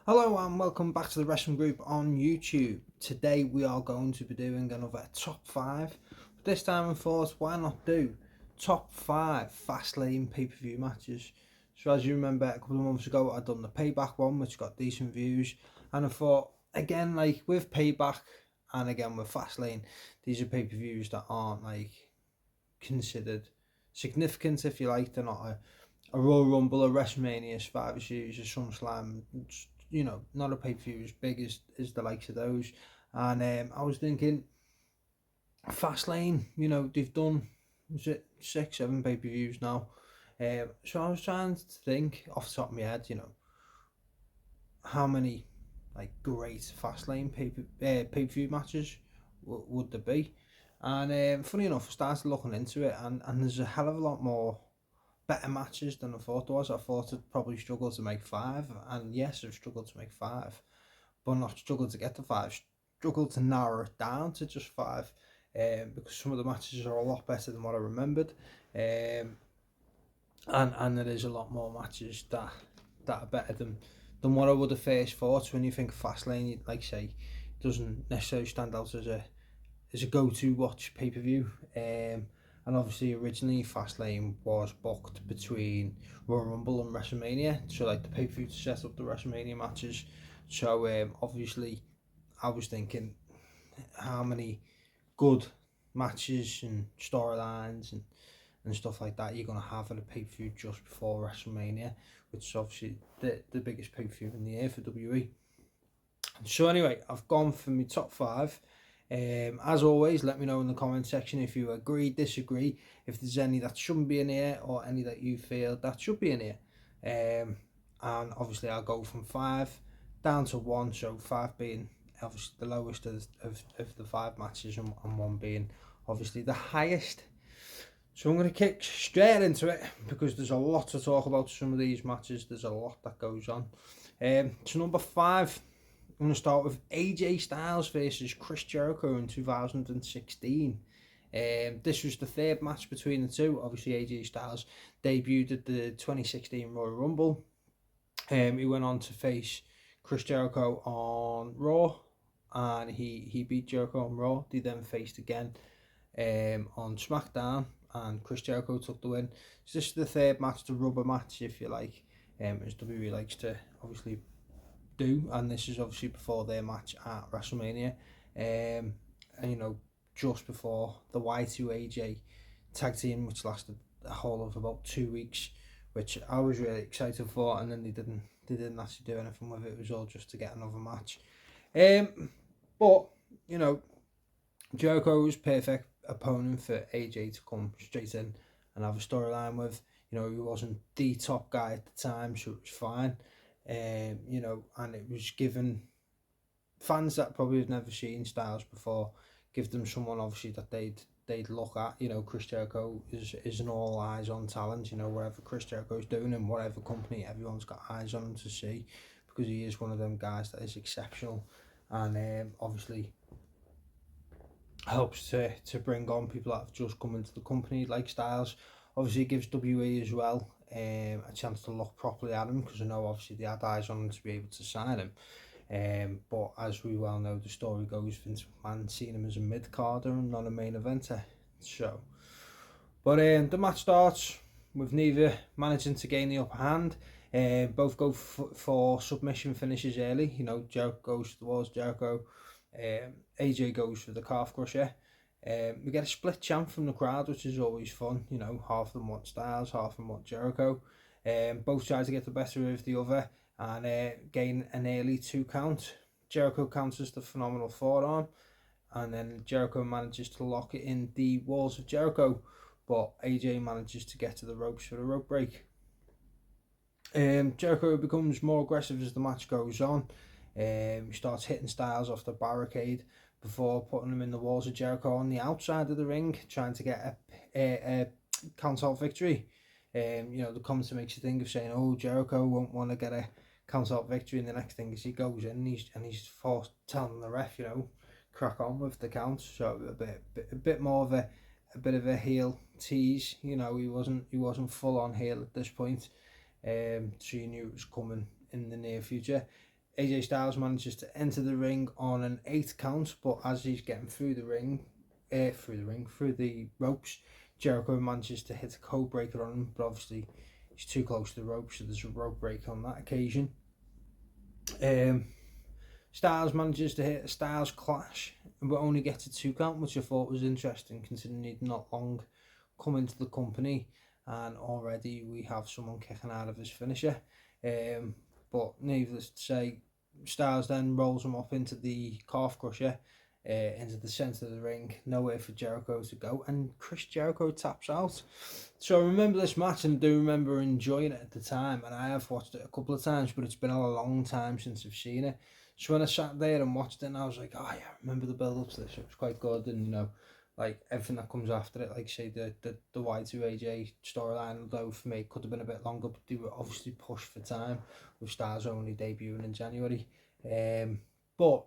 Hello and welcome back to the Wrestling Group on YouTube. Today we are going to be doing another top 5. This time I thought, why not do top 5 Fastlane PPV matches. So as you remember, a couple of months ago I'd done the Payback one, which got decent views, and I thought, again, like with Payback and again with Fastlane, these are pay-per-views that aren't like considered significant, if you like. They're not a Royal Rumble, a WrestleMania, Survivor Series, a SummerSlam, not a pay-per-view as big as the likes of those. And I was thinking, Fastlane, they've done, is it 6, 7 pay-per-views now? So I was trying to think off the top of my head, how many like great Fastlane pay-per-view matches would there be? And funny enough, I started looking into it, and there's a hell of a lot more better matches than I thought there was. I thought I'd probably struggle to make 5, and yes, I've struggled to make 5, but not struggled to get to 5. Struggled to narrow it down to just 5, because some of the matches are a lot better than what I remembered, and there is a lot more matches that are better than what I would have first thought. When you think of Fastlane, like say, doesn't necessarily stand out as a go-to watch pay-per-view. And obviously originally Fastlane was booked between Royal Rumble and WrestleMania, so like the pay-per-view to set up the WrestleMania matches. So obviously I was thinking, how many good matches and storylines and stuff like that you're going to have at a pay-per-view just before WrestleMania, which is obviously the biggest pay-per-view in the year for WWE. So anyway, I've gone for my top 5. As always, let me know in the comment section if you agree, disagree, if there's any that shouldn't be in here or any that you feel that should be in here. And obviously I'll go from 5 down to 1, so 5 being obviously the lowest of the 5 matches, and 1 being obviously the highest. So I'm going to kick straight into it because there's a lot to talk about some of these matches. There's a lot that goes on. So number 5, I'm going to start with AJ Styles versus Chris Jericho in 2016. This was the 3rd match between the two. Obviously, AJ Styles debuted at the 2016 Royal Rumble. He went on to face Chris Jericho on Raw, and he beat Jericho on Raw. They then faced again on SmackDown, and Chris Jericho took the win. So this is the 3rd match, the rubber match, if you like, as WWE likes to obviously do, and this is obviously before their match at WrestleMania, and just before the Y2AJ tag team, which lasted a whole of about 2 weeks, which I was really excited for, and then they didn't actually do anything with it. It was all just to get another match. But Jericho was perfect opponent for AJ to come straight in and have a storyline with. He wasn't the top guy at the time, so it was fine. And it was given fans that probably have never seen Styles before, give them someone obviously that they'd look at. Chris Jericho is an all eyes on talent. Whatever Chris Jericho's doing in whatever company, everyone's got eyes on him to see, because he is one of them guys that is exceptional, and obviously helps to bring on people that have just come into the company like Styles. Obviously it gives WWE as well a chance to look properly at him, because I know obviously they had eyes on him to be able to sign him. But as we well know, the story goes, Vince McMahon seen him as a mid-carder and not a main eventer. But the match starts with neither managing to gain the upper hand. Both go for submission finishes early. Jericho goes towards Jericho. AJ goes for the calf crusher. We get a split chant from the crowd, which is always fun. Half of them want Styles, half of them want Jericho. Both try to get the better of the other and gain an early 2 count. Jericho counters the phenomenal forearm, and then Jericho manages to lock it in the walls of Jericho, but AJ manages to get to the ropes for the rope break. Jericho becomes more aggressive as the match goes on. He starts hitting Styles off the barricade before putting him in the walls of Jericho on the outside of the ring, trying to get a count-out victory. The commentator makes you think of saying, "Oh, Jericho won't want to get a count-out victory," and the next thing is he goes in and he's forced telling the ref, crack on with the count. So a bit more of a bit of a heel tease. He wasn't full on heel at this point. So you knew it was coming in the near future. AJ Styles manages to enter the ring on an 8 count, but as he's getting through the ropes, Jericho manages to hit a code breaker on him, but obviously he's too close to the ropes, so there's a rope break on that occasion. Styles manages to hit a Styles Clash, but only gets a 2 count, which I thought was interesting considering he'd not long come into the company, and already we have someone kicking out of his finisher. But needless to say, Styles then rolls him up into the calf crusher, into the centre of the ring, nowhere for Jericho to go, and Chris Jericho taps out. So I remember this match, and I do remember enjoying it at the time, and I have watched it a couple of times, but it's been a long time since I've seen it. So when I sat there and watched it, and I was like, oh yeah, I remember the build up to this, it was quite good, and like everything that comes after it, like say the Y2AJ storyline, though for me could have been a bit longer, but they were obviously pushed for time with Styles only debuting in January. But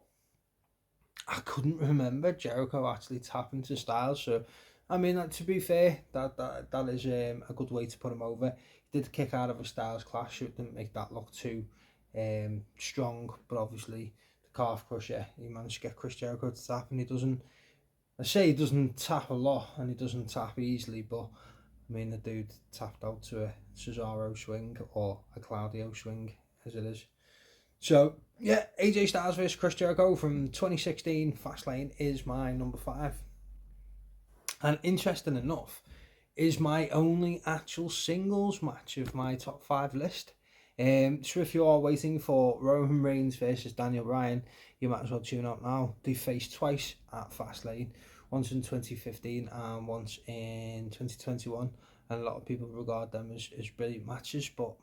I couldn't remember Jericho actually tapping to Styles, so I mean, to be fair, that is a good way to put him over. He did kick out of a Styles Clash, it didn't make that look too strong, but obviously the calf crusher, he managed to get Chris Jericho to tap, and he doesn't tap a lot, and he doesn't tap easily, but I mean, the dude tapped out to a Cesaro swing, or a Claudio swing, as it is. So, yeah, AJ Styles vs Chris Jericho from 2016 Fastlane is my number 5. And interesting enough, is my only actual singles match of my top 5 list. So if you are waiting for Roman Reigns versus Daniel Bryan, you might as well tune out now. They faced twice at Fastlane, once in 2015 and once in 2021, and a lot of people regard them as brilliant matches, but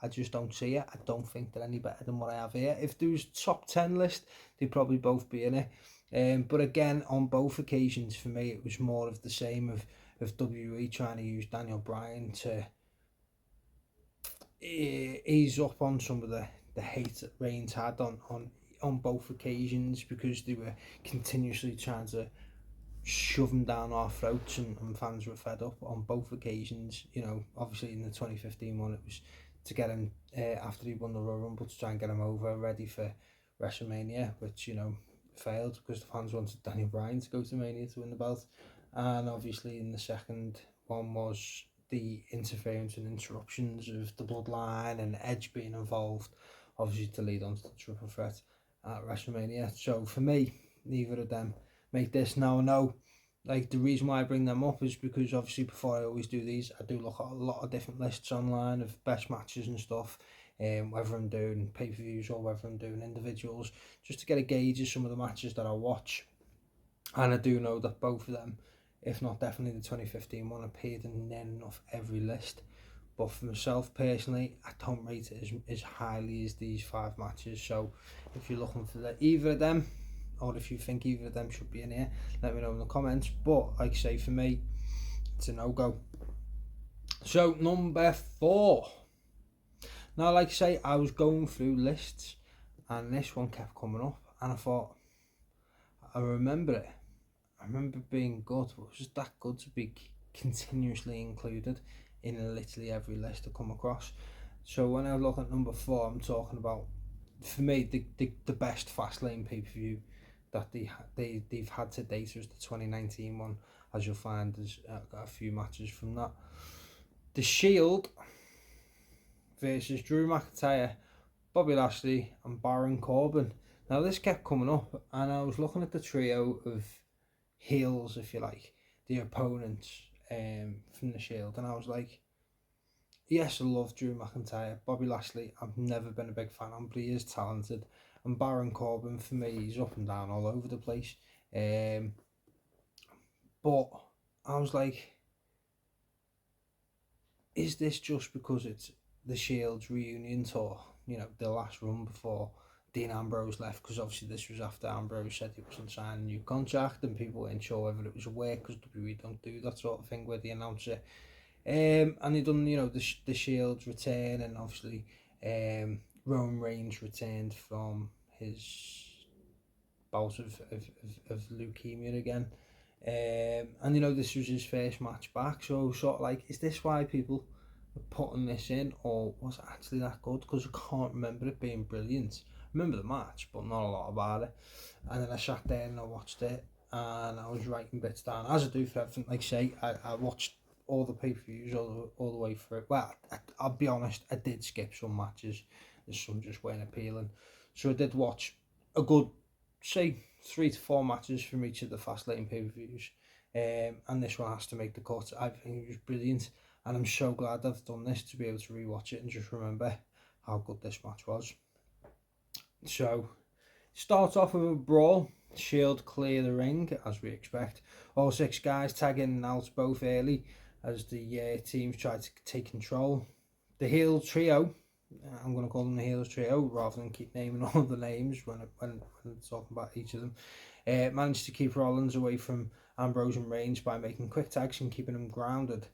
I just don't see it. I don't think they're any better than what I have here. If there was top 10 list, they'd probably both be in it. But again, on both occasions, for me, it was more of the same of WWE trying to use Daniel Bryan to ease up on some of the hate that Reigns had on both occasions, because they were continuously trying to shove him down our throats, and fans were fed up on both occasions. Obviously in the 2015 one, it was to get him after he won the Royal Rumble, to try and get him over ready for WrestleMania, which failed because the fans wanted Daniel Bryan to go to Mania to win the belt. And obviously in the second one was the interference and interruptions of the Bloodline and Edge being involved, obviously to lead on to the triple threat at WrestleMania. So for me, neither of them make this. Now I know, like, the reason why I bring them up is because obviously before I always do these, I do look at a lot of different lists online of best matches and stuff, whether I'm doing pay-per-views or whether I'm doing individuals, just to get a gauge of some of the matches that I watch. And I do know that both of them, if not definitely the 2015 one, appeared in near enough every list. But for myself personally, I don't rate it as highly as these 5 matches. So if you're looking for either of them, or if you think either of them should be in here, let me know in the comments. But like I say, for me, it's a no-go. So number 4. Now, like I say, I was going through lists, and this one kept coming up, and I thought, I remember it. I remember it being good, but it was just that good to be continuously included in literally every list I come across. So when I look at number 4, I'm talking about, for me, the best Fastlane pay-per-view that they've had to date was the 2019 one. As you'll find, there's got a few matches from that. The Shield versus Drew McIntyre, Bobby Lashley and Baron Corbin. Now this kept coming up, and I was looking at the trio of heels, if you like, the opponents from the Shield, and I was like, yes, I love Drew McIntyre. Bobby Lashley, I've never been a big fan of, but he is talented. And Baron Corbin, for me, he's up and down all over the place. But I was like, is this just because it's the Shield's reunion tour? The last run before Dean Ambrose left, because obviously this was after Ambrose said he wasn't signing a new contract, and people weren't sure whether it was a work, because WWE don't do that sort of thing where they announce it. And he done, the Shield's return, and obviously Roman Reigns returned from his bout of leukemia again. And this was his first match back, so sort of like, is this why people putting this in, or was it actually that good? Because I can't remember it being brilliant. I remember the match, but not a lot about it. And then I sat there and I watched it, and I was writing bits down, as I do for everything. Like I say, I watched all the pay-per-views all the way through. Well, I'll be honest, I did skip some matches. Some just weren't appealing. So I did watch a good, say, 3 to 4 matches from each of the Fastlane pay-per-views. And this one has to make the cut. I think it was brilliant. And I'm so glad I've done this to be able to rewatch it and just remember how good this match was. So, starts off with a brawl. Shield clear the ring, as we expect. All 6 guys tag in and out both early as the teams try to take control. The heel trio, I'm going to call them the heels trio rather than keep naming all the names when talking about each of them, managed to keep Rollins away from Ambrose and Reigns by making quick tags and keeping him grounded.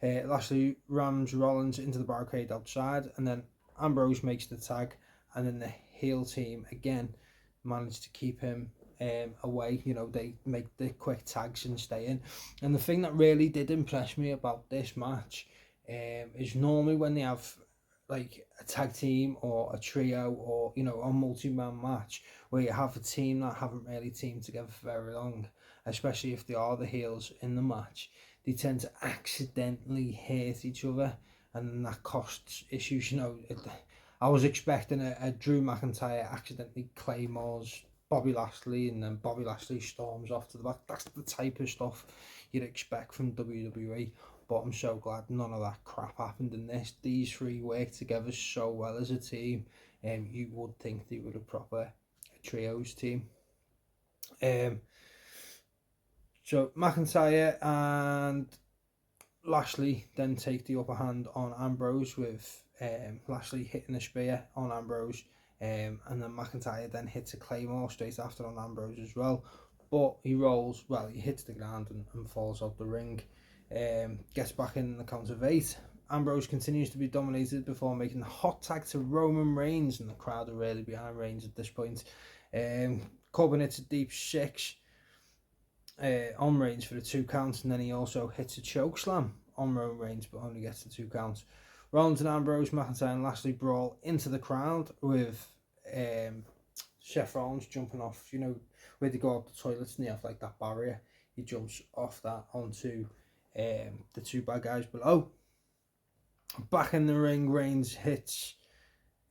Lashley rams Rollins into the barricade outside, and then Ambrose makes the tag, and then the heel team again managed to keep him away. You know, they make the quick tags and stay in. And the thing that really did impress me about this match is normally when they have like a tag team or a trio or, you know, a multi-man match where you have a team that haven't really teamed together for very long, especially if they are the heels in the match, they tend to accidentally hurt each other, and then that costs issues. You know, I was expecting a Drew McIntyre accidentally claymores Bobby Lashley, and then Bobby Lashley storms off to the back. That's the type of stuff you'd expect from WWE. But I'm so glad none of that crap happened in this. These 3 work together so well as a team. You would think they were a proper trios team. So McIntyre and Lashley then take the upper hand on Ambrose, with Lashley hitting a spear on Ambrose, and then McIntyre then hits a claymore straight after on Ambrose as well. But he rolls, well, he hits the ground and falls out the ring. Gets back in the count of 8. Ambrose continues to be dominated before making the hot tag to Roman Reigns, and the crowd are really behind Reigns at this point. Corbin hits a deep 6 on Reigns for the 2 counts, and then he also hits a choke slam on Roman Reigns, but only gets the 2 counts. Rollins and Ambrose, McIntyre and Lashley brawl into the crowd, with Seth Rollins jumping off, you know, where they go out the toilets and they have like that barrier. He jumps off that onto the 2 bad guys below. Back in the ring, Reigns hits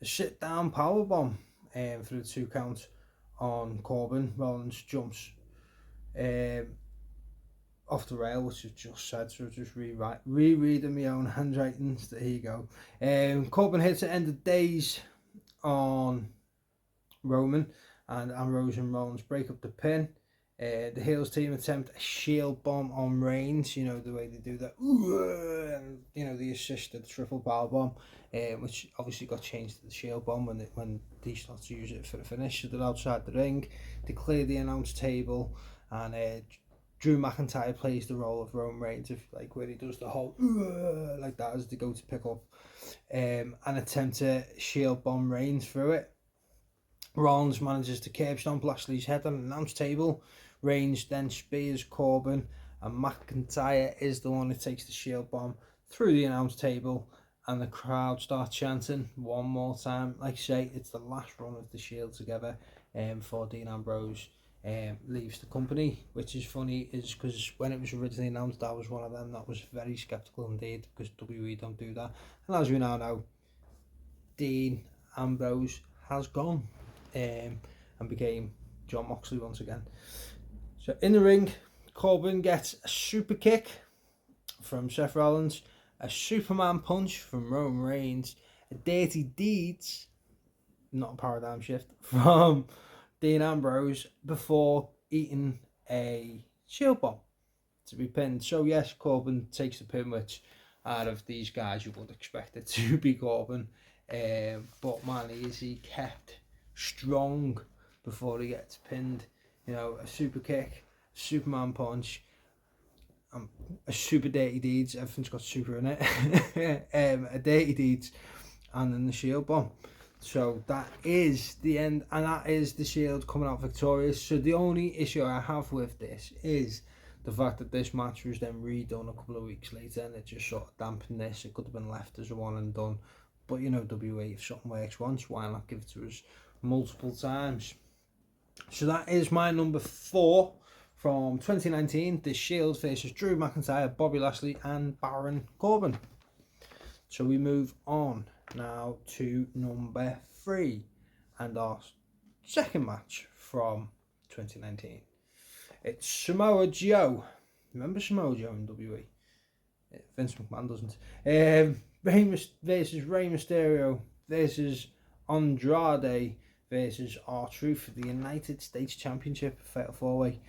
a sit-down powerbomb for the 2 count on Corbin. Rollins jumps off the rail, which I've just said, so just rereading my own handwritings. There you go. Corbin hits the end of days on Roman, and Ambrose and Rollins break up the pin. The heels team attempt a shield bomb on Reigns, you know, the way they do that, and, you know, the assisted triple power bomb, which obviously got changed to the shield bomb when they start to use it for the finish. So they're outside the ring, they clear the announce table, and Drew McIntyre plays the role of Roman Reigns, like where he does the whole like that as they go to pick up and attempt to shield bomb Reigns through it. Rollins manages to curb stomp Lashley's head on an announce table. Reigns then spears Corbin, and McIntyre is the one who takes the shield bomb through the announce table, and the crowd start chanting one more time. Like I say, it's the last run of the Shield together before Dean Ambrose leaves the company, which is funny, is because when it was originally announced, I was one of them that was very sceptical indeed, because WWE don't do that. And as we now know, Dean Ambrose has gone and became John Moxley once again. So in the ring, Corbin gets a super kick from Seth Rollins, a Superman punch from Roman Reigns, a dirty deeds, not a paradigm shift, from Dean Ambrose before eating a shield bomb to be pinned. So yes, Corbin takes the pin, which out of these guys you would expect it to be Corbin, but man, is he kept strong before he gets pinned. You know, a super kick, Superman punch, a super dirty deeds, everything's got super in it, a dirty deeds, and then the shield bomb. So that is the end, and that is the Shield coming out victorious. So the only issue I have with this is the fact that this match was then redone a couple of weeks later, and it just sort of dampened this. It could have been left as a one and done, but you know, WWE, if something works once, why not give it to us multiple times? So that is my number 4 from 2019, The Shield versus Drew McIntyre, Bobby Lashley and Baron Corbin. So we move on now to number 3 and our second match from 2019. It's Samoa Joe. Remember Samoa Joe in WWE? Vince McMahon doesn't. Versus Rey Mysterio versus Andrade versus R-Truth for the United States Championship, Fatal 4-Way.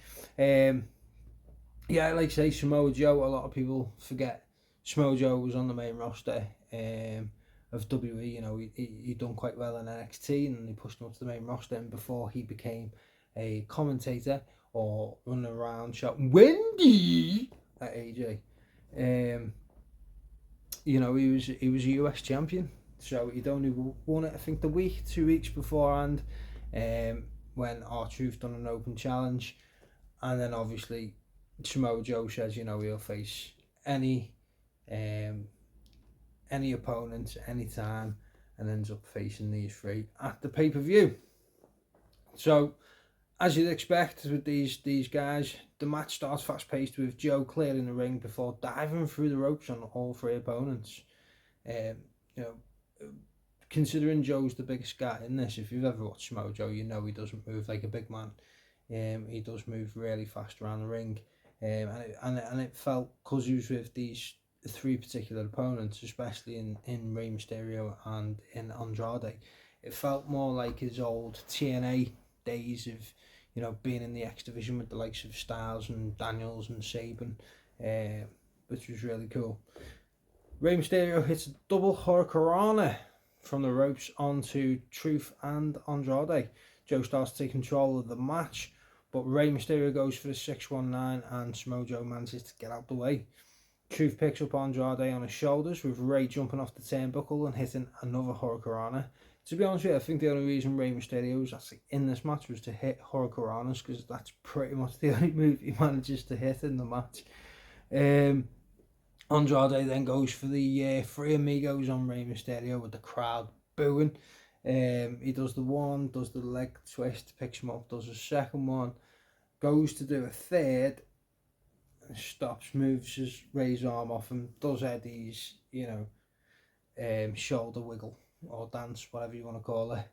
Yeah, like I say, Samoa Joe, a lot of people forget Samoa Joe was on the main roster of WWE. You know, he done quite well in NXT, and they pushed him up to the main roster, and before he became a commentator or running around shouting Wendy at AJ, you know, he was a US champion. So he'd only won it, I think, 2 weeks beforehand, when R-Truth done an open challenge, and then obviously Samoa Joe says, you know, he'll face any opponent anytime, and ends up facing these 3 at the pay-per-view. So, as you'd expect with these guys, the match starts fast-paced with Joe clearing the ring before diving through the ropes on all 3 opponents. You know, considering Joe's the biggest guy in this, if you've ever watched Samoa Joe, you know he doesn't move like a big man. He does move really fast around the ring, and it felt, because he was with these 3 particular opponents, especially in Rey Mysterio and in Andrade, it felt more like his old TNA days of, you know, being in the X division with the likes of Styles and Daniels and Saban, which was really cool. Rey Mysterio hits a double hurricanrana from the ropes onto Truth and Andrade. Joe starts to take control of the match, but Rey Mysterio goes for the 619 and Samoa Joe manages to get out the way. Truth picks up Andrade on his shoulders, with Rey jumping off the turnbuckle and hitting another hurricanrana. To be honest with you, I think the only reason Rey Mysterio was actually in this match was to hit hurricanranas, because that's pretty much the only move he manages to hit in the match. Andrade then goes for the 3 amigos on Rey Mysterio, with the crowd booing. He does the one, does the leg twist, picks him up, does a second one, goes to do a third, stops, moves his Rey's arm off him, does Eddie's, you know, shoulder wiggle or dance, whatever you want to call it,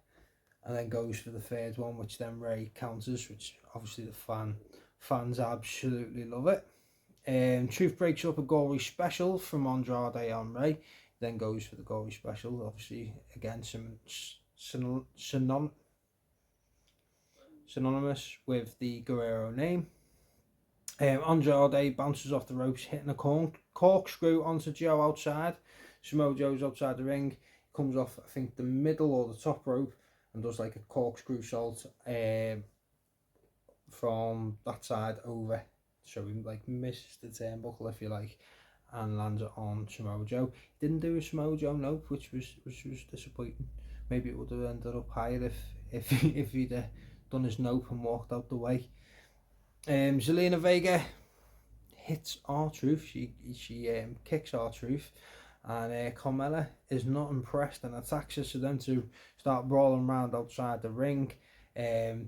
and then goes for the third one, which then Rey counters, which obviously the fans absolutely love it. Truth breaks up a gory special from Andrade on Rey, then goes for the gory special, obviously again synonymous with the Guerrero name. Andrade bounces off the ropes, hitting a corkscrew onto Joe outside. Samoa Joe's outside the ring, comes off, I think, the middle or the top rope, and does like a corkscrew salt from that side over, so he like misses the turnbuckle, if you like, and lands it on Samoa Joe. He didn't do a Samoa Joe nope, which was disappointing. Maybe it would have ended up higher if he'd done his nope and walked out the way. Zelina Vega hits R-Truth. She kicks R-Truth, and Carmella is not impressed and attacks her, so them two start brawling around outside the ring.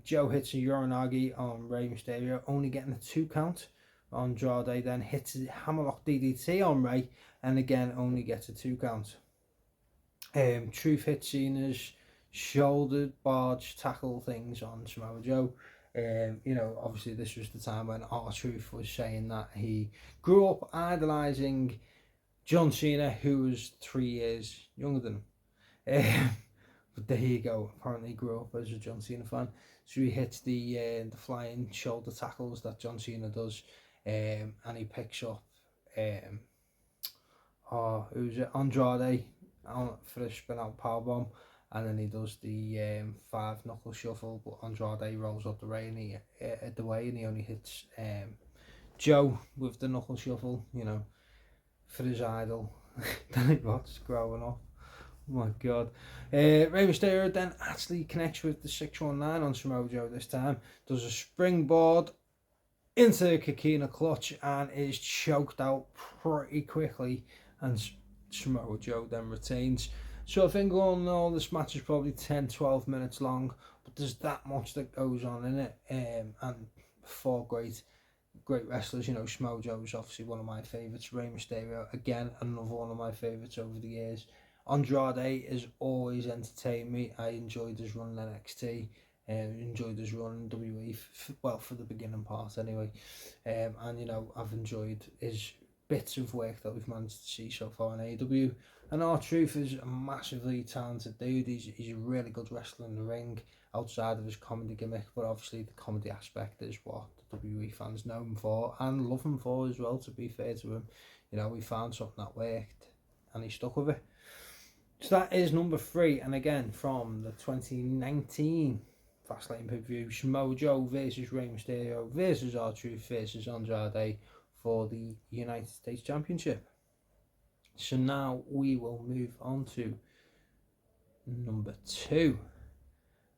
Joe hits a Uranagi on Rey Mysterio, only getting a 2 count. Andrade then hits a hammerlock DDT on Rey, and again only gets a 2 count. Truth hits Cena's shoulder barge tackle things on Samoa Joe. You know, obviously this was the time when R-Truth was saying that he grew up idolising John Cena, who was 3 years younger than him. But there you go, apparently he grew up as a John Cena fan. So he hits the flying shoulder tackles that John Cena does, and he picks up Andrade for a spin out powerbomb, and then he does the 5 knuckle shuffle, but Andrade rolls up the way, and he only hits Joe with the knuckle shuffle, you know, for his idol that he was growing up. Oh my god. Rey Mysterio then actually connects with the 619 on Samoa Joe this time, does a springboard into the Kikina clutch and is choked out pretty quickly, and Samoa Joe then retains. So I think all this match is probably 10-12 minutes long, but there's that much that goes on in it, and four great wrestlers. Samoa Joe is obviously one of my favourites. Rey Mysterio, again, another one of my favourites over the years. Andrade has always entertained me. I enjoyed his run in NXT. Enjoyed his run in WWE, for the beginning part anyway. And I've enjoyed his bits of work that we've managed to see so far in AEW. And R-Truth is a massively talented dude. He's a really good wrestler in the ring outside of his comedy gimmick, but obviously the comedy aspect is what the WWE fans know him for and love him for as well, to be fair to him. We found something that worked and he stuck with it. So that is number 3, and again from the 2019 Fastlane PPV, Samoa Joe versus Rey Mysterio versus R-Truth versus Andrade for the United States Championship. So now we will move on to number 2.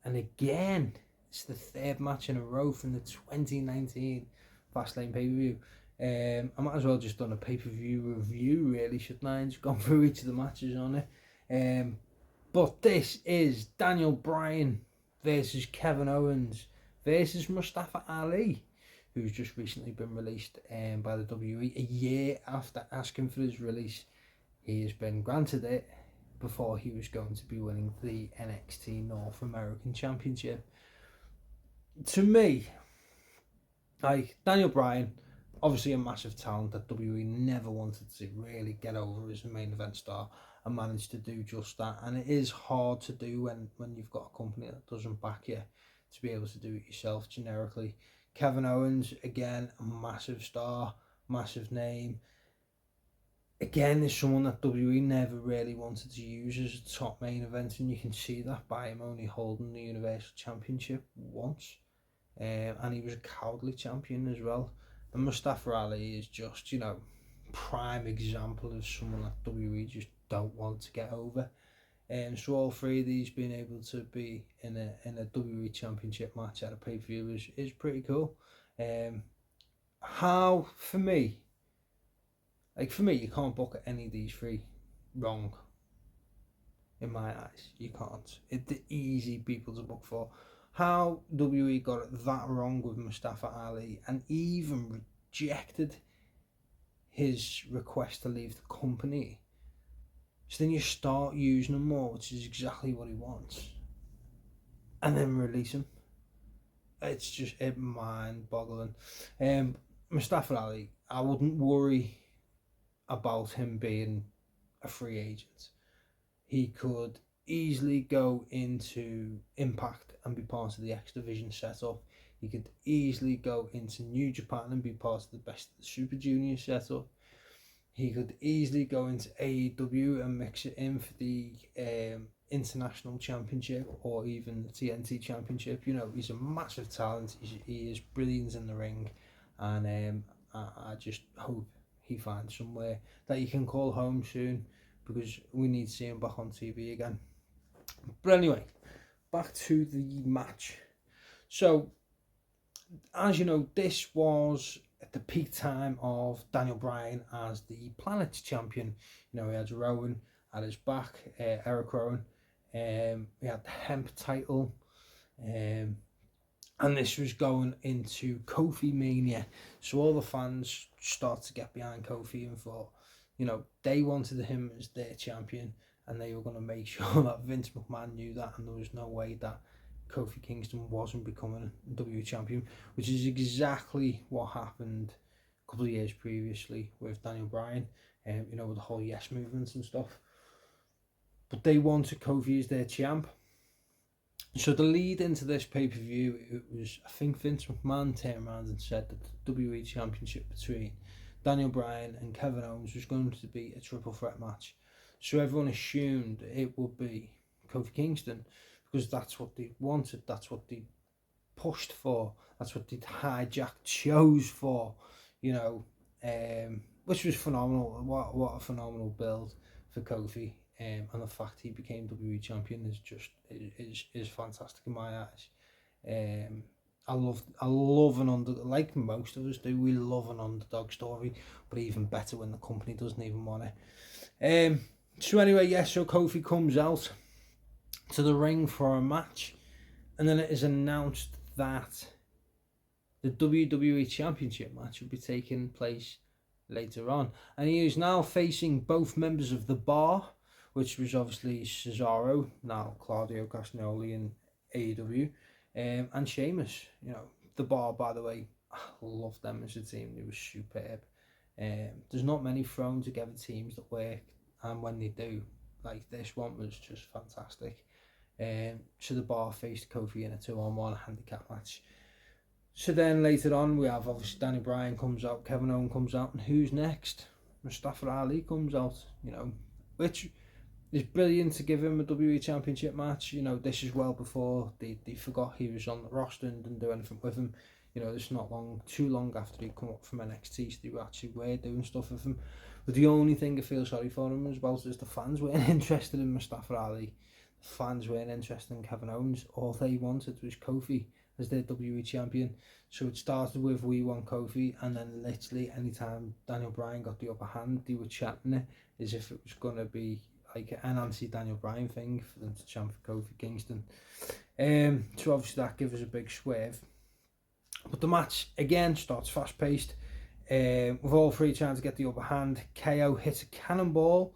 And again, it's the 3rd match in a row from the 2019 Fastlane pay-per-view. I might as well just done a pay-per-view review, really, shouldn't I? And just gone through each of the matches on it. But this is Daniel Bryan versus Kevin Owens versus Mustafa Ali, who's just recently been released by the WWE. A year after asking for his release, he has been granted it before he was going to be winning the NXT North American Championship. To me, Daniel Bryan, obviously a massive talent that WWE never wanted to really get over as a main event star, and managed to do just that. And it is hard to do when you've got a company that doesn't back you, to be able to do it yourself generically. Kevin Owens, again, a massive star, massive name. Again, is someone that WWE never really wanted to use as a top main event, and you can see that by him only holding the Universal Championship once. And he was a cowardly champion as well. And Mustafa Ali is just, prime example of someone that WWE just don't want to get over. So all 3 of these being able to be in a WWE Championship match at a pay-per-view is pretty cool. For me, you can't book any of these 3 wrong. In my eyes, you can't. It's easy people to book for. How WWE got it that wrong with Mustafa Ali and even rejected his request to leave the company. So then you start using him more, which is exactly what he wants, and then release him. It's just mind-boggling. Mustafa Ali, I wouldn't worry about him being a free agent. He could easily go into Impact and be part of the X Division setup. He could easily go into New Japan and be part of the Best of the Super Junior setup. He could easily go into AEW and mix it in for the International Championship or even the TNT Championship. He's a massive talent. He is brilliant in the ring, and I just hope he finds somewhere that he can call home soon, because we need to see him back on TV again. But anyway, back to the match. So, as you know, this was at the peak time of Daniel Bryan as the Planet's champion. He had Rowan at his back, Eric Rowan. We had the Hemp title. And this was going into Kofi Mania. So all the fans started to get behind Kofi and thought, they wanted him as their champion, and they were going to make sure that Vince McMahon knew that, and there was no way that Kofi Kingston wasn't becoming WWE champion, which is exactly what happened a couple of years previously with Daniel Bryan, with the whole Yes movement and stuff. But they wanted Kofi as their champ. So the lead into this pay-per-view, it was, I think Vince McMahon turned around and said that the WWE Championship between Daniel Bryan and Kevin Owens was going to be a triple threat match. So everyone assumed it would be Kofi Kingston, because that's what they wanted, that's what they pushed for, that's what they hijacked shows for, which was phenomenal. What a phenomenal build for Kofi. And the fact he became WWE champion is fantastic in my eyes. I love an underdog, like most of us do. We love an underdog story, but even better when the company doesn't even want it. So anyway, yes. So Kofi comes out to the ring for a match, and then it is announced that the WWE Championship match will be taking place later on, and he is now facing both members of the Bar, which was obviously Cesaro, now Claudio Castagnoli in AEW, and Sheamus. You know, the Bar, by the way, I love them as a team. They were superb. There's not many thrown together teams that work, and when they do, like this one was just fantastic. So the Bar faced Kofi in a 2-on-1 handicap match. So then later on, we have obviously Danny Bryan comes out, Kevin Owens comes out, and who's next? Mustafa Ali comes out, you know, which is brilliant to give him a WWE Championship match. You know, this is well before they forgot he was on the roster and didn't do anything with him. You know, it's not too long after he come up from NXT, so they actually were doing stuff with him. But the only thing I feel sorry for him about is the fans weren't interested in Mustafa Ali. The fans weren't interested in Kevin Owens. All they wanted was Kofi as their WWE champion. So it started with we want Kofi, and then literally anytime Daniel Bryan got the upper hand, they were chatting it as if it was going to be like an anti-Daniel Bryan thing for them to champ for Kofi Kingston. So obviously that gives us a big swerve. But the match again starts fast-paced, with all three trying to get the upper hand. KO hits a cannonball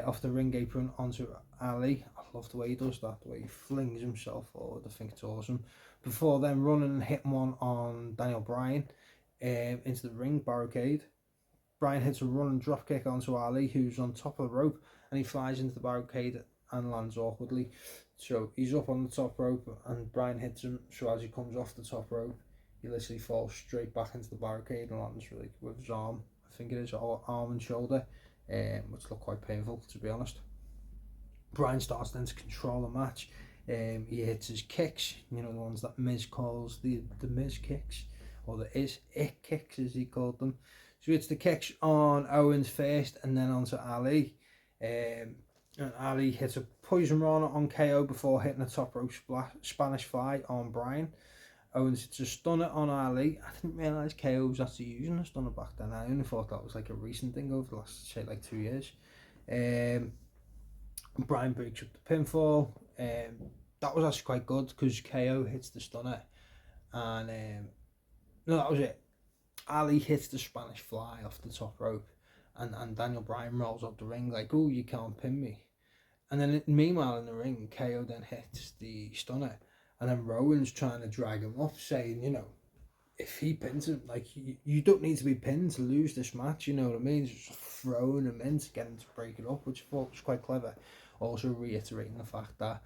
off the ring apron onto Ali. I love the way he does that, the way he flings himself forward. I think it's awesome. Before then running and hitting one on Daniel Bryan into the ring barricade. Bryan hits a running dropkick onto Ali, who's on top of the rope, and he flies into the barricade and lands awkwardly. So he's up on the top rope, and Bryan hits him. So as he comes off the top rope, he literally falls straight back into the barricade and lands really with his arm. I think it is arm and shoulder, which look quite painful, to be honest. Bryan starts then to control the match. He hits his kicks, you know, the ones that Miz calls the Miz kicks, or the it kicks as he called them. So it's the kicks on Owens first, and then onto Ali. And Ali hits a poison runner on KO before hitting a top rope Spanish fly on Bryan. Owens hits a stunner on Ali. I didn't realise KO was actually using a stunner back then. I only thought that was like a recent thing over the last, say, like 2 years. Bryan breaks up the pinfall. That was actually quite good because KO hits the stunner, and no, that was it. Ali hits the Spanish fly off the top rope, and Daniel Bryan rolls up the ring like, "Oh, you can't pin me." And then meanwhile in the ring, KO then hits the stunner, and then Rowan's trying to drag him up, saying, you know, if he pins him, like you don't need to be pinned to lose this match, you know what I mean? Just throwing him in to get him to break it up, which I thought was quite clever. Also reiterating the fact that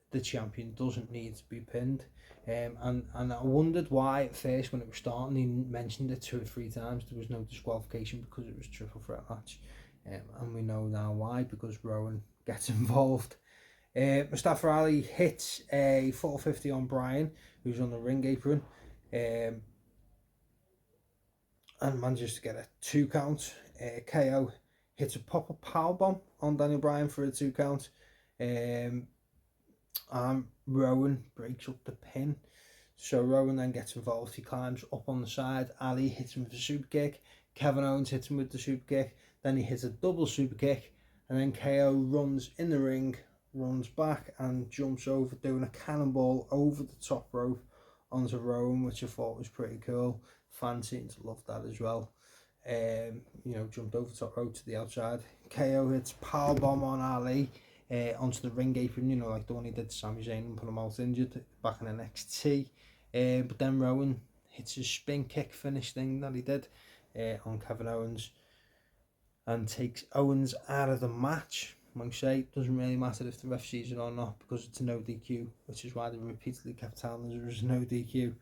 the champion doesn't need to be pinned. And I wondered why at first when it was starting he mentioned it 2 or 3 times there was no disqualification because it was a triple threat match. And we know now why, because Rowan gets involved. Mustafa Ali hits a 450 on Bryan, who's on the ring apron, and manages to get a 2 count. KO hits a pop-up powerbomb on Daniel Bryan for a 2 count. Rowan breaks up the pin. So Rowan then gets involved. He climbs up on the side. Ali hits him with a super kick. Kevin Owens hits him with the super kick. Then he hits a double super kick. And then KO runs in the ring, runs back and jumps over, doing a cannonball over the top rope onto Rowan, which I thought was pretty cool. Fans seem to love that as well. You know, jumped over the top rope to the outside. KO hits powerbomb on Ali. Onto the ring apron, you know, like the one he did to Sami Zayn and put him out injured back in NXT. But then Rowan hits his spin kick finish thing that he did on Kevin Owens and takes Owens out of the match. Like I say, it doesn't really matter if the ref sees it or not because it's a no DQ, which is why they repeatedly kept telling us there was no DQ.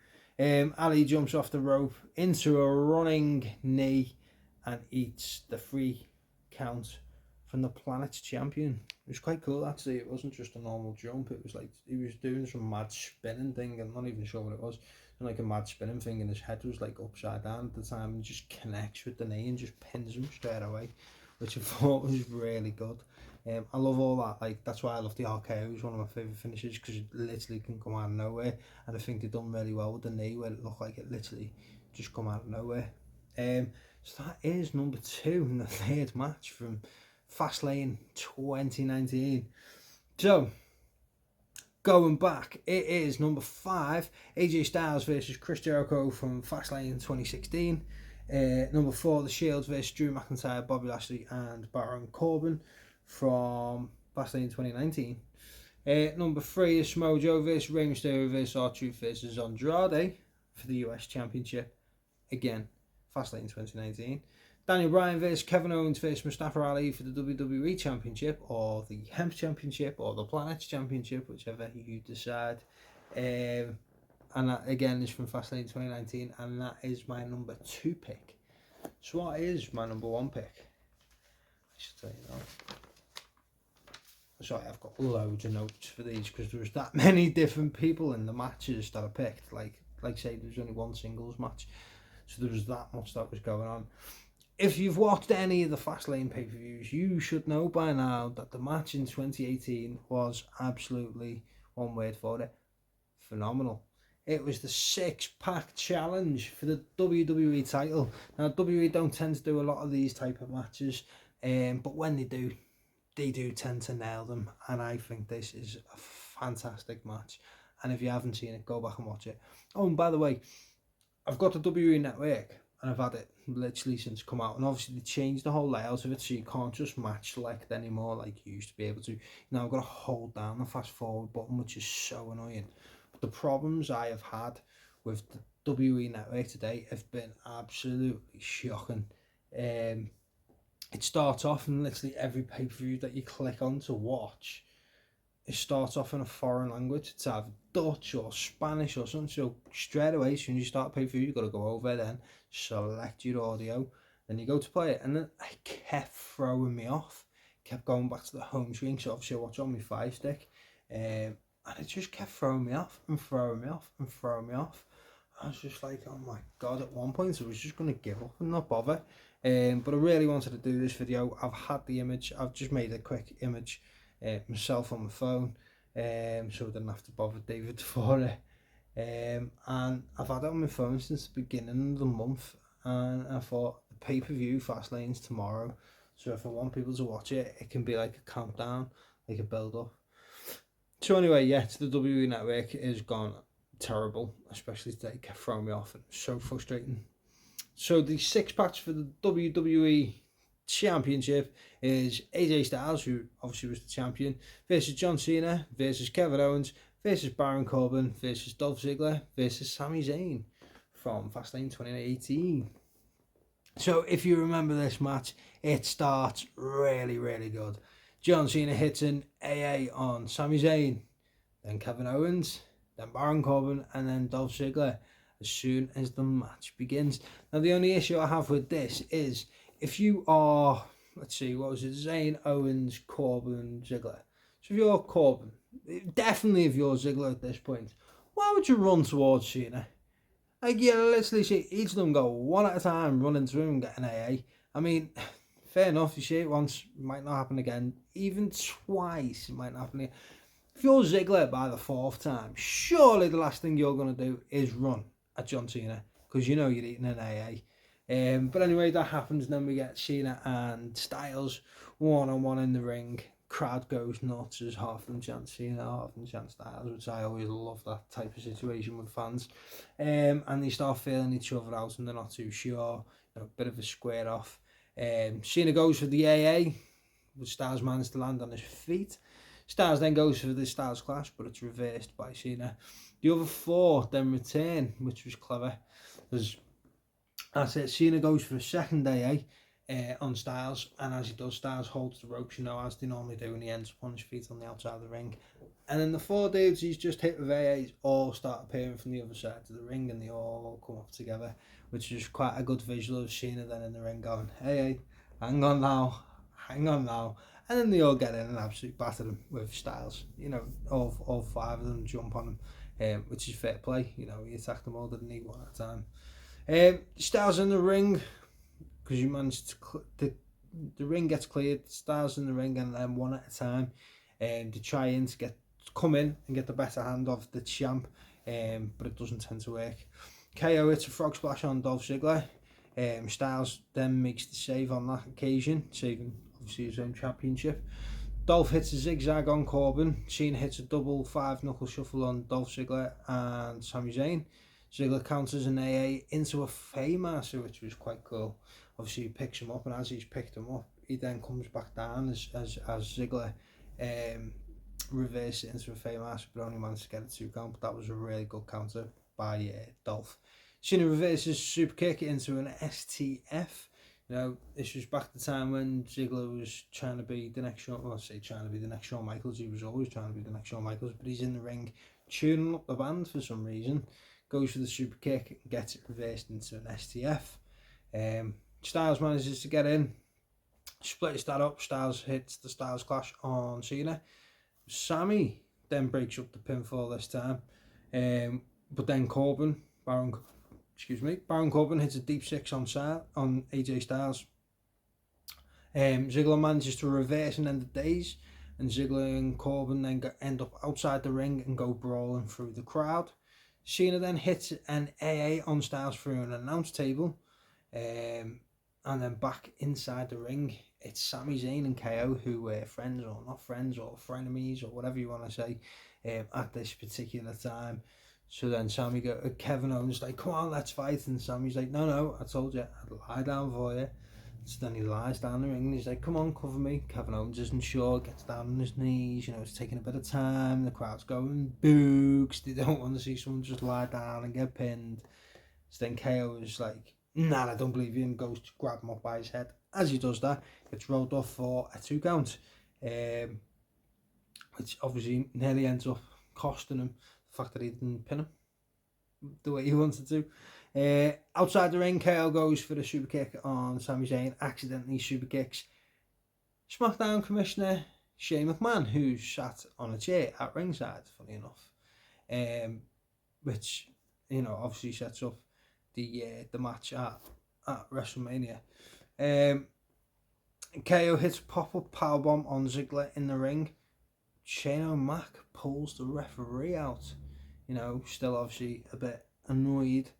Ali jumps off the rope into a running knee and eats the 3 count from the Planet's champion. It was quite cool actually. It wasn't just a normal jump, it was like he was doing some mad spinning thing. I'm not even sure what it was. Like a mad spinning thing, and his head was like upside down at the time and just connects with the knee and just pins him straight away, which I thought was really good. I love all that. Like, that's why I love the RKO. It's one of my favourite finishes because it literally can come out of nowhere. And I think they've done really well with the knee where it looked like it literally just come out of nowhere. So that is number 2 in the third match from Fastlane 2019. So, going back, it is number 5, AJ Styles versus Chris Jericho from Fastlane 2016. Number 4, The Shield versus Drew McIntyre, Bobby Lashley and Baron Corbin from Fastlane 2019. Number 3 is Samoa Joe versus Rey Mysterio versus R-Truth versus Andrade for the US Championship. Again, Fastlane 2019. Daniel Bryan versus Kevin Owens versus Mustafa Ali for the WWE Championship, or the Hemp Championship, or the Planets Championship, whichever you decide. And that again is from Fastlane 2019, and that is my number 2 pick. So what is my number 1 pick? I should tell you that. Sorry, I've got loads of notes for these because there was that many different people in the matches that I picked. Like say, there was only one singles match, so there was that much that was going on. If you've watched any of the Fastlane pay-per-views, you should know by now that the match in 2018 was absolutely, one word for it, phenomenal. It was the 6-pack challenge for the WWE title. Now, WWE don't tend to do a lot of these type of matches, but when they do tend to nail them, and I think this is a fantastic match. And if you haven't seen it, go back and watch it. Oh, and by the way, I've got the WWE Network, and I've had it literally since come out, and obviously they changed the whole layout of it, so you can't just match select anymore like you used to be able to. Now I've got to hold down the fast forward button, which is so annoying. But the problems I have had with the WWE Network today have been absolutely shocking. It starts off, and literally every pay-per-view that you click on to watch, it starts off in a foreign language. It's either Dutch or Spanish or something. So straight away, as soon as you start pay-per-view, you've got to go over then, select your audio, then you go to play it. And then it kept throwing me off. Kept going back to the home screen, so obviously I watch on my Fire Stick. And it just kept throwing me off and throwing me off and throwing me off. I was just like, oh my God, at one point I was just going to give up and not bother. But I really wanted to do this video. I've had the image. I've just made a quick image myself on my phone, so I didn't have to bother David for it. And I've had it on my phone since the beginning of the month, and I thought the pay-per-view Fastlane's tomorrow, so if I want people to watch it, it can be like a countdown, like a build-up. So anyway, yeah, to the WWE Network is gone terrible, especially today. It kept throwing me off, and it was so frustrating. So the 6-packs for the WWE Championship is AJ Styles, who obviously was the champion, versus John Cena, versus Kevin Owens, versus Baron Corbin, versus Dolph Ziggler, versus Sami Zayn from Fastlane 2018. So if you remember this match, it starts really, really good. John Cena hits an AA on Sami Zayn, then Kevin Owens, then Baron Corbin, and then Dolph Ziggler as soon as the match begins. Now, the only issue I have with this is if you are, let's see, what was it, Zayn, Owens, Corbin, Ziggler. So if you're Corbin, definitely if you're Ziggler at this point, why would you run towards Cena? Like, you literally see each of them go one at a time, running through and get an AA. I mean, fair enough, you see it once, it might not happen again. Even twice, it might not happen again. If you're Ziggler by the 4th time, surely the last thing you're going to do is run at John Cena, because you know you're eating an AA. But anyway, that happens, and then we get Cena and Styles one-on-one in the ring. Crowd goes nuts as half of them chant Cena, half of them chant Styles, which I always love that type of situation with fans. And they start feeling each other out, and they're not too sure. You know, a bit of a square off. Cena goes for the AA, but Styles manages to land on his feet. Styles then goes for the Styles Clash, but it's reversed by Cena. The other 4 then return, which was clever. That's it. Cena goes for a second AA on Styles, and as he does, Styles holds the ropes, you know, as they normally do, and he ends up on his feet on the outside of the ring. And then the 4 dudes he's just hit with AAs all start appearing from the other side of the ring, and they all come up together, which is quite a good visual of Cena then in the ring going, hey, hang on now. And then they all get in and absolutely batter them with Styles. You know, all 5 of them jump on him, which is fair play. You know, he attacked them all, didn't he, one at a time. Styles in the ring, because you managed to the ring gets cleared, Styles in the ring, and then one at a time, they try in to come in and get the better hand of the champ, but it doesn't tend to work. KO hits a frog splash on Dolph Ziggler. Styles then makes the save on that occasion, saving obviously his own championship. Dolph hits a zigzag on Corbin. Cena hits a double 5-knuckle shuffle on Dolph Ziggler and Sami Zayn. Ziggler counters an AA into a Faymaster, which was quite cool. Obviously he picks him up, and as he's picked him up, he then comes back down as Ziggler reverses it into a Faymaster, but only managed to get a 2 count. But that was a really good counter by Dolph. Cena reverses super kick into an STF. You know, this was back the time when Ziggler was trying to be the next Shawn, well, I say trying to be the next Shawn Michaels, he was always trying to be the next Shawn Michaels, but he's in the ring tuning up the band for some reason, goes for the super kick and gets it reversed into an STF. Styles manages to get in, splits that up, Styles hits the Styles Clash on Cena. Sami then breaks up the pinfall this time, but then Baron Corbin hits a deep 6 on AJ Styles. Ziggler manages to reverse and end the days, and Ziggler and Corbin then end up outside the ring and go brawling through the crowd. Cena then hits an AA on Styles through an announce table, and then back inside the ring, it's Sami Zayn and KO, who were friends or not friends or frenemies or whatever you want to say at this particular time. So then Kevin Owens like, come on, let's fight. And Sami's like, no, I told you, I'd lie down for you. So then he lies down the ring and he's like, come on, cover me. Kevin Owens isn't sure, gets down on his knees, it's taking a bit of time. The crowd's going boo, because they don't want to see someone just lie down and get pinned. So then KO is like, nah, I don't believe you, and goes to grab him up by his head. As he does that, gets rolled off for a 2 count, which obviously nearly ends up costing him the fact that he didn't pin him the way he wanted to. Outside the ring, KO goes for the super kick on Sami Zayn, accidentally super kicks SmackDown Commissioner Shane McMahon, who's sat on a chair at ringside, funny enough, which obviously sets up the match at WrestleMania. KO hits a pop-up powerbomb on Ziggler in the ring. Shane O'Mac pulls the referee out. Still obviously a bit annoyed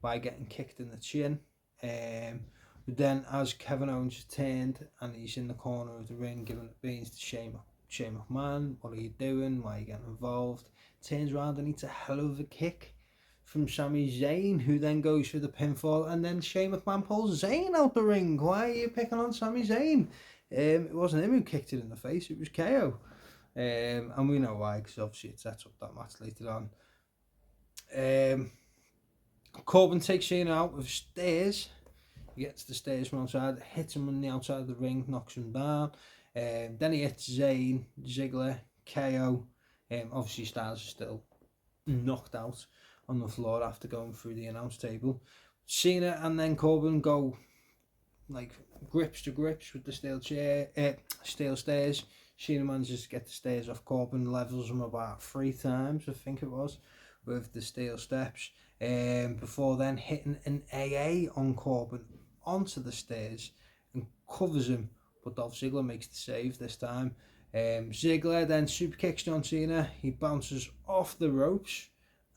by getting kicked in the chin. But then as Kevin Owens turned and he's in the corner of the ring giving the beans to Shane McMahon, what are you doing? Why are you getting involved? Turns around and eats a hell of a kick from Sami Zayn, who then goes for the pinfall, and then Shane McMahon pulls Zayn out the ring. Why are you picking on Sami Zayn? It wasn't him who kicked it in the face, it was KO. And we know why, because obviously it sets up that match later on. Corbin takes Cena out with stairs. He gets the stairs from outside, hits him on the outside of the ring, knocks him down. Then he hits Zayn, Ziggler, KO. Obviously Styles is still knocked out on the floor after going through the announce table. Cena and then Corbin go like grips to grips with the steel stairs. Cena manages to get the stairs off Corbin, levels him about 3 times, I think it was, with the steel steps, before then hitting an AA on Corbin onto the stairs and covers him, but Dolph Ziggler makes the save this time. Ziggler then super kicks John Cena. He bounces off the ropes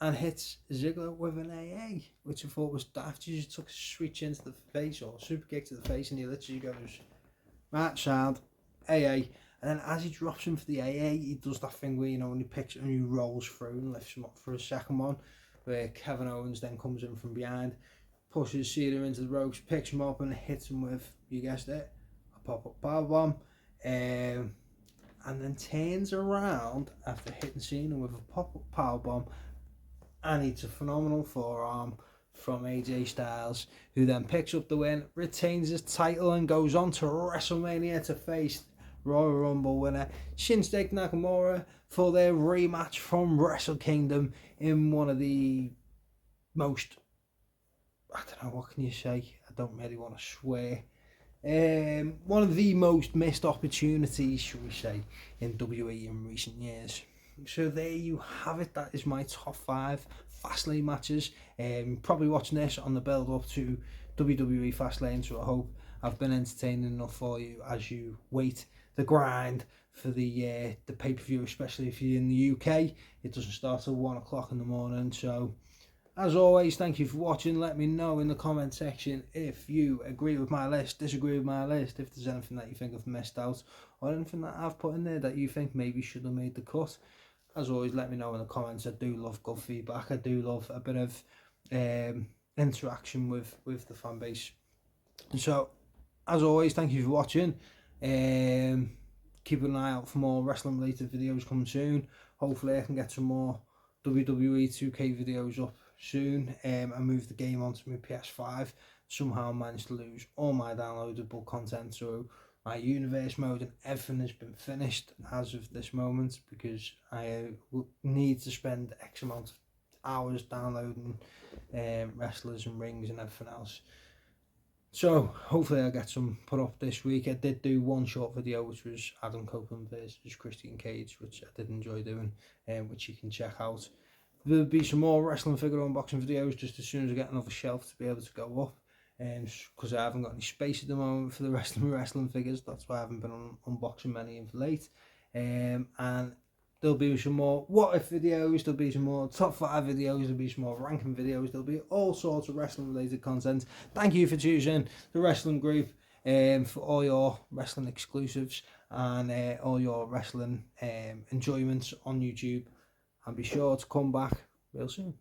and hits Ziggler with an AA, which I thought was daft. He just took a switch into the face or super kick to the face, and he literally goes, right, sound, AA. And then as he drops him for the AA, he does that thing where, when he picks it and he rolls through and lifts him up for a second one, where Kevin Owens then comes in from behind, pushes Cena into the ropes, picks him up and hits him with, you guessed it, a pop-up powerbomb, and then turns around after hitting Cena with a pop-up powerbomb, and it's a phenomenal forearm from AJ Styles, who then picks up the win, retains his title, and goes on to WrestleMania to face Royal Rumble winner Shinsuke Nakamura for their rematch from Wrestle Kingdom in one of the most, I don't know, what can you say? I don't really want to swear. One of the most missed opportunities, should we say, in WWE in recent years. So there you have it. That is my top 5 Fastlane matches. Probably watching this on the build up to WWE Fastlane, so I hope I've been entertaining enough for you as you wait the grind for the pay-per-view, especially if you're in the UK. It doesn't start till 1 o'clock in the morning. So as always, thank you for watching. Let me know in the comment section if you agree with my list, disagree with my list, if there's anything that you think I've missed out, or anything that I've put in there that you think maybe should have made the cut. As always, let me know in the comments. I do love good feedback. I do love a bit of interaction with the fan base. So, as always, thank you for watching. Keep an eye out for more wrestling related videos coming soon. Hopefully I can get some more WWE 2K videos up soon. I moved the game onto my PS5. Somehow managed to lose all my downloadable content, so my universe mode and everything has been finished as of this moment, because I need to spend X amount of hours downloading wrestlers and rings and everything else. So hopefully I'll get some put up this week. I did do one short video, which was Adam Copeland versus Christian Cage, which I did enjoy doing, which you can check out. There'll be some more wrestling figure unboxing videos just as soon as I get another shelf to be able to go up, because I haven't got any space at the moment for the rest of my wrestling figures. That's why I haven't been unboxing many of late. And there'll be some more what if videos, there'll be some more top 5 videos, there'll be some more ranking videos, there'll be all sorts of wrestling related content. Thank you for choosing the wrestling group for all your wrestling exclusives and all your wrestling enjoyments on YouTube. And be sure to come back real soon.